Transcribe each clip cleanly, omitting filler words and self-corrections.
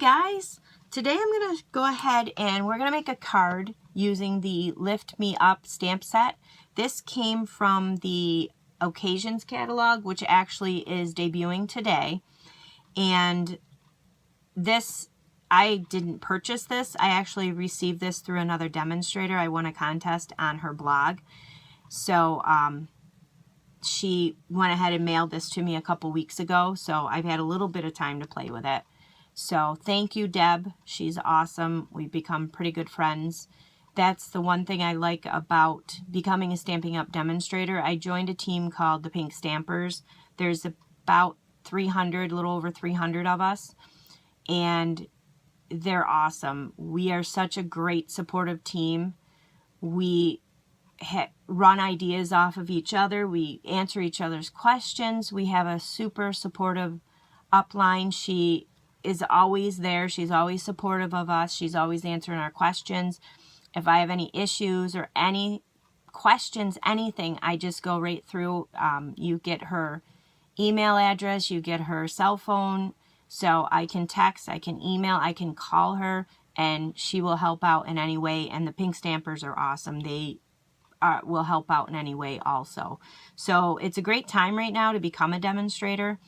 guys, today I'm going to go ahead and we're going to make a card using the Lift Me Up stamp set. This came from the Occasions catalog, which actually is debuting today. And this, I didn't purchase this. I actually received this through another demonstrator. I won a contest on her blog. So she went ahead and mailed this to me a couple weeks ago. So I've had a little bit of time to play with it. So thank you, Deb. She's awesome. We've become pretty good friends. That's the one thing I like about becoming a Stampin' Up! Demonstrator. I joined a team called the Pink Stampers. There's about 300, a little over 300 of us. And they're awesome. We are such a great supportive team. We run ideas off of each other. We answer each other's questions. We have a super supportive upline. She is always there. She's always supportive of us. She's always answering our questions. If I have any issues or any questions, anything, I just go right through. You get her email address, you get her cell phone, so I can text, I can email, I can call her, and she will help out in any way. And the Pink Stampers are awesome. They will help out in any way also. So it's a great time right now to become a demonstrator.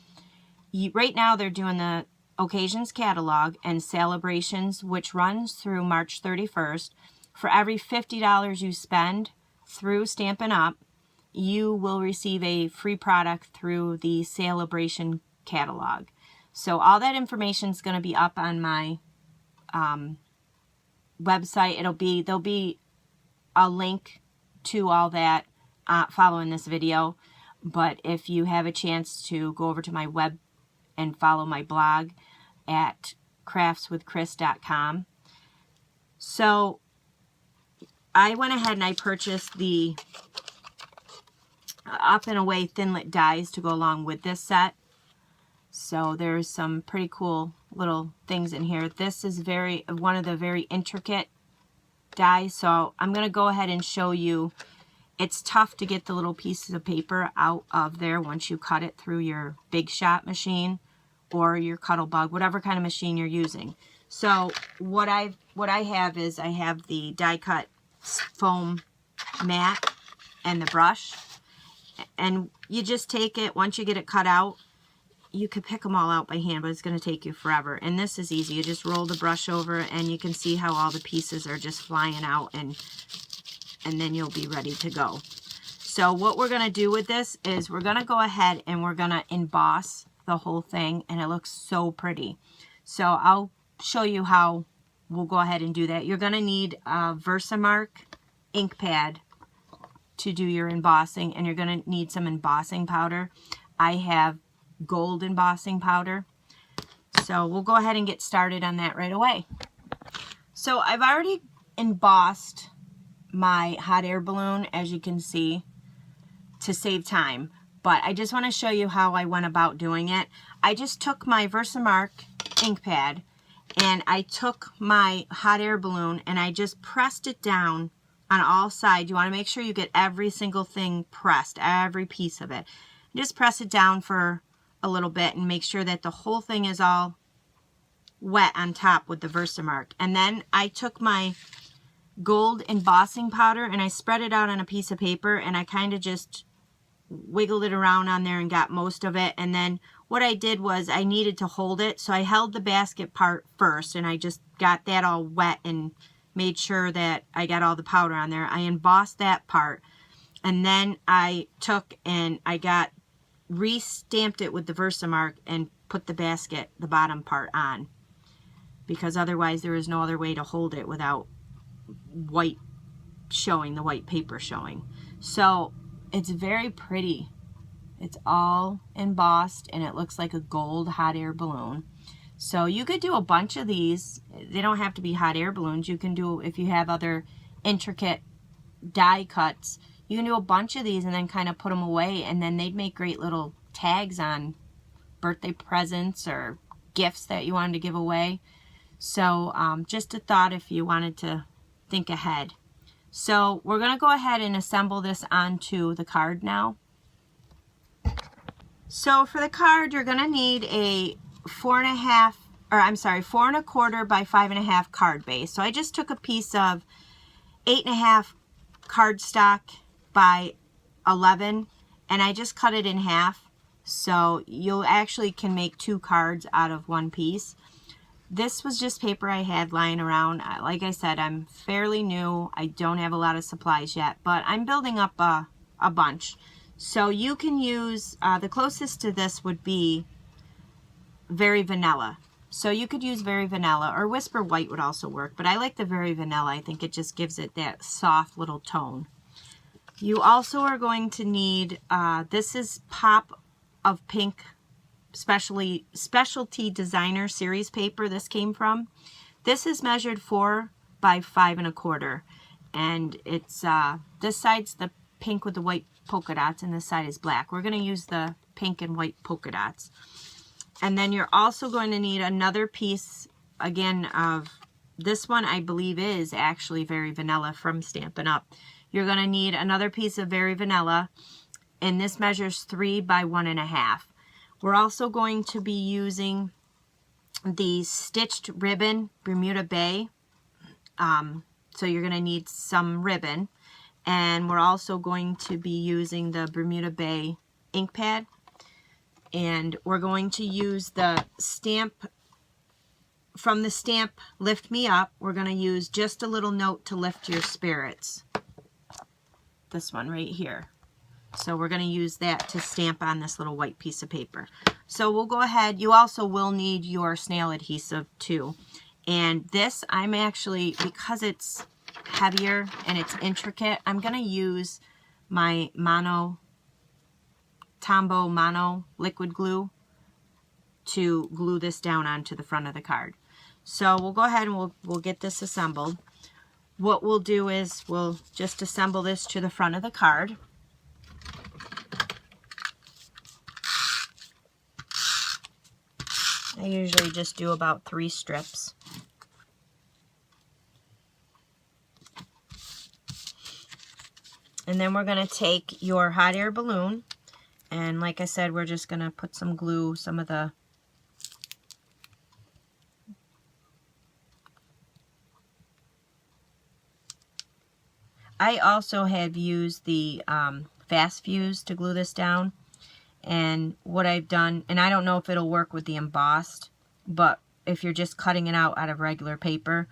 Right now they're doing the Occasions catalog and Sale-a-brations, which runs through March 31st. For every $50 you spend through Stampin' Up!, you will receive a free product through the Sale-a-bration catalog. So all that information is going to be up on my website. There'll be a link to all that following this video. But if you have a chance to go over to my web and follow my blog at craftswithchris.com. So I went ahead and I purchased the Up and Away Thinlit dies to go along with this set. So there's some pretty cool little things in here. This is one of the very intricate dies. So I'm going to go ahead and show you. It's tough to get the little pieces of paper out of there once you cut it through your Big Shot machine or your Cuttlebug, whatever kind of machine you're using. So what I have is I have the die cut foam mat and the brush, and you just take it. Once you get it cut out, you could pick them all out by hand, but it's going to take you forever. And this is easy. You just roll the brush over and you can see how all the pieces are just flying out, and then you'll be ready to go. So what we're going to do with this is we're going to go ahead and we're going to emboss the whole thing, and it looks so pretty. So I'll show you how we'll go ahead and do that. You're going to need a Versamark ink pad to do your embossing, and you're going to need some embossing powder. I have gold embossing powder. So we'll go ahead and get started on that right away. So I've already embossed my hot air balloon, as you can see, to save time. But I just want to show you how I went about doing it. I just took my Versamark ink pad and I took my hot air balloon and I just pressed it down on all sides. You want to make sure you get every single thing pressed, every piece of it. Just press it down for a little bit and make sure that the whole thing is all wet on top with the Versamark. And then I took my gold embossing powder and I spread it out on a piece of paper, and I kind of just wiggled it around on there and got most of it. And then what I did was I needed to hold it, so I held the basket part first and I just got that all wet and made sure that I got all the powder on there. I embossed that part, and then I took and I re-stamped it with the Versamark and put the basket, the bottom part, on, because otherwise there is no other way to hold it without white showing, the white paper showing. So it's very pretty. It's all embossed and it looks like a gold hot air balloon. So you could do a bunch of these. They don't have to be hot air balloons. You can do, if you have other intricate die cuts, you can do a bunch of these and then kind of put them away, and then they'd make great little tags on birthday presents or gifts that you wanted to give away. So just a thought if you wanted to think ahead. So we're going to go ahead and assemble this onto the card now. So for the card, you're going to need a 4.5 or I'm sorry, 4 1/4 by 5 1/2 card base. So I just took a piece of 8 1/2 cardstock by 11 and I just cut it in half. So you actually can make 2 cards out of one piece. This was just paper I had lying around. Like I said, I'm fairly new. I don't have a lot of supplies yet, but I'm building up a bunch. So you can use, the closest to this would be Very Vanilla. So you could use Very Vanilla, or Whisper White would also work, but I like the Very Vanilla. I think it just gives it that soft little tone. You also are going to need, this is Pop of Pink Specialty Designer Series paper this came from. This is measured 4 by 5 1/4, and it's this side's the pink with the white polka dots and this side is black. We're going to use the pink and white polka dots. And then you're also going to need another piece again of this one. I believe is actually Very Vanilla from Stampin' Up. You're going to need another piece of Very Vanilla, and this measures 3 by 1 1/2. We're also going to be using the stitched ribbon Bermuda Bay. So you're going to need some ribbon. And we're also going to be using the Bermuda Bay ink pad. And we're going to use the stamp, from the stamp Lift Me Up, we're going to use Just a Little Note to Lift Your Spirits. This one right here. So we're going to use that to stamp on this little white piece of paper. So we'll go ahead. You also will need your snail adhesive too. And this, I'm actually, because it's heavier and it's intricate, I'm going to use my Tombow Mono liquid glue to glue this down onto the front of the card. So we'll go ahead and we'll get this assembled. What we'll do is we'll just assemble this to the front of the card. I usually just do about 3 strips. And then we're going to take your hot air balloon, and like I said, we're just going to put some glue, some of the I also have used the fast fuse to glue this down. And what I've done, and I don't know if it'll work with the embossed, but if you're just cutting it out of regular paper,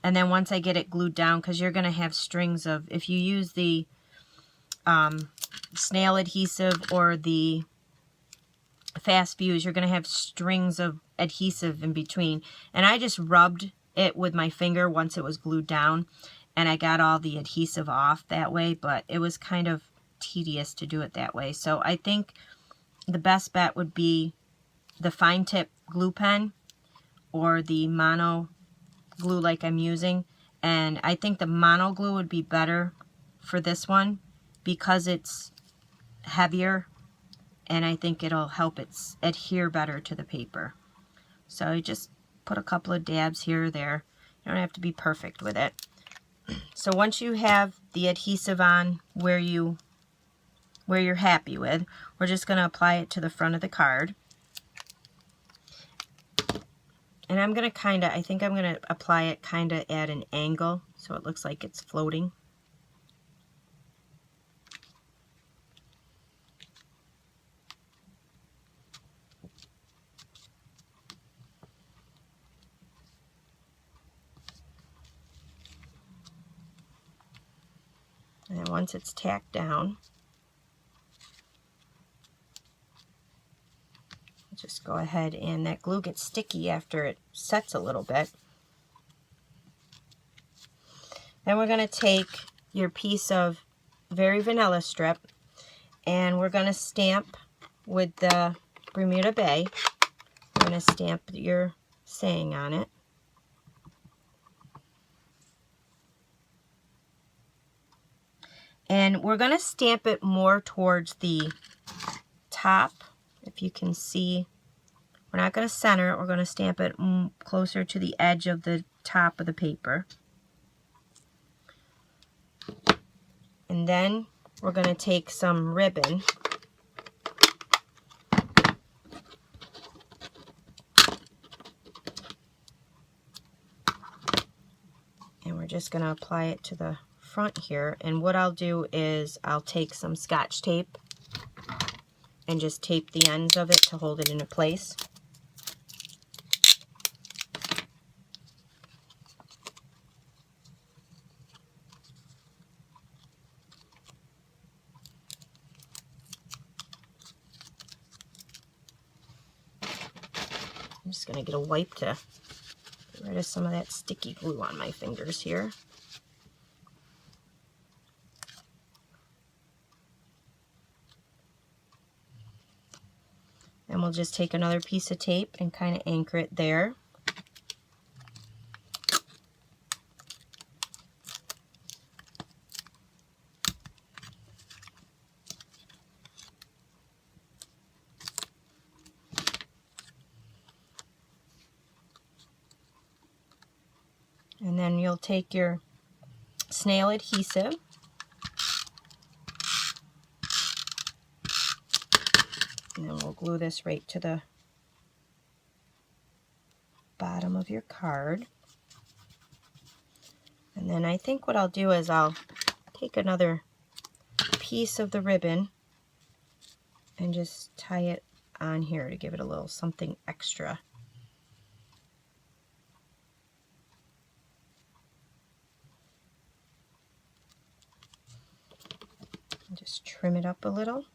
and then once I get it glued down, because you're going to have strings of, if you use the snail adhesive or the fast fuse, you're going to have strings of adhesive in between. And I just rubbed it with my finger once it was glued down, and I got all the adhesive off that way, but it was kind of tedious to do it that way. So I think the best bet would be the fine tip glue pen or the mono glue like I'm using. And I think the mono glue would be better for this one because it's heavier, and I think it'll help it adhere better to the paper. So I just put a couple of dabs here or there. You don't have to be perfect with it. So once you have the adhesive on where you're happy with, we're just going to apply it to the front of the card. And I'm going to I think I'm going to apply it kind of at an angle so it looks like it's floating. And then once it's tacked down, just go ahead, and that glue gets sticky after it sets a little bit. Then we're going to take your piece of Very Vanilla strip, and we're going to stamp with the Bermuda Bay. We're going to stamp your saying on it. And we're going to stamp it more towards the top. If you can see, we're not going to center it. We're going to stamp it closer to the edge of the top of the paper. And then we're going to take some ribbon. just going to apply it to the front here, and what I'll do is I'll take some Scotch tape and just tape the ends of it to hold it into place. I'm just going to get a wipe to get rid of some of that sticky glue on my fingers here. And we'll just take another piece of tape and kind of anchor it there. And then you'll take your snail adhesive and then we'll glue this right to the bottom of your card. And then I think what I'll do is I'll take another piece of the ribbon and just tie it on here to give it a little something extra. And just trim it up a little.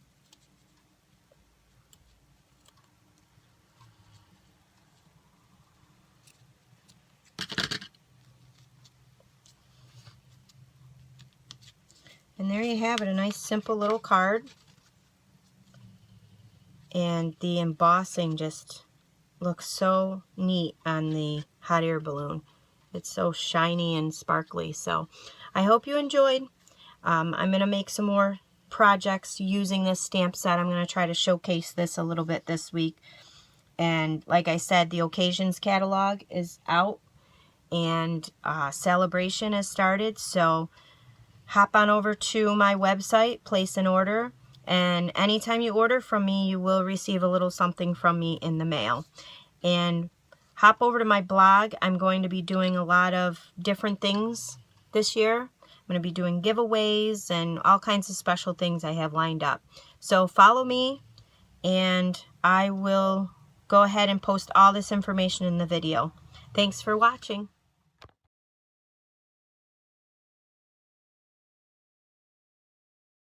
And there you have it, a nice simple little card. And the embossing just looks so neat on the hot air balloon. It's so shiny and sparkly. So I hope you enjoyed. I'm going to make some more projects using this stamp set. I'm going to try to showcase this a little bit this week. And like I said, the occasions catalog is out and Sale-a-bration has started. So hop on over to my website, place an order, and anytime you order from me, you will receive a little something from me in the mail. And hop over to my blog. I'm going to be doing a lot of different things this year. I'm going to be doing giveaways and all kinds of special things I have lined up. So follow me, and I will go ahead and post all this information in the video. Thanks for watching.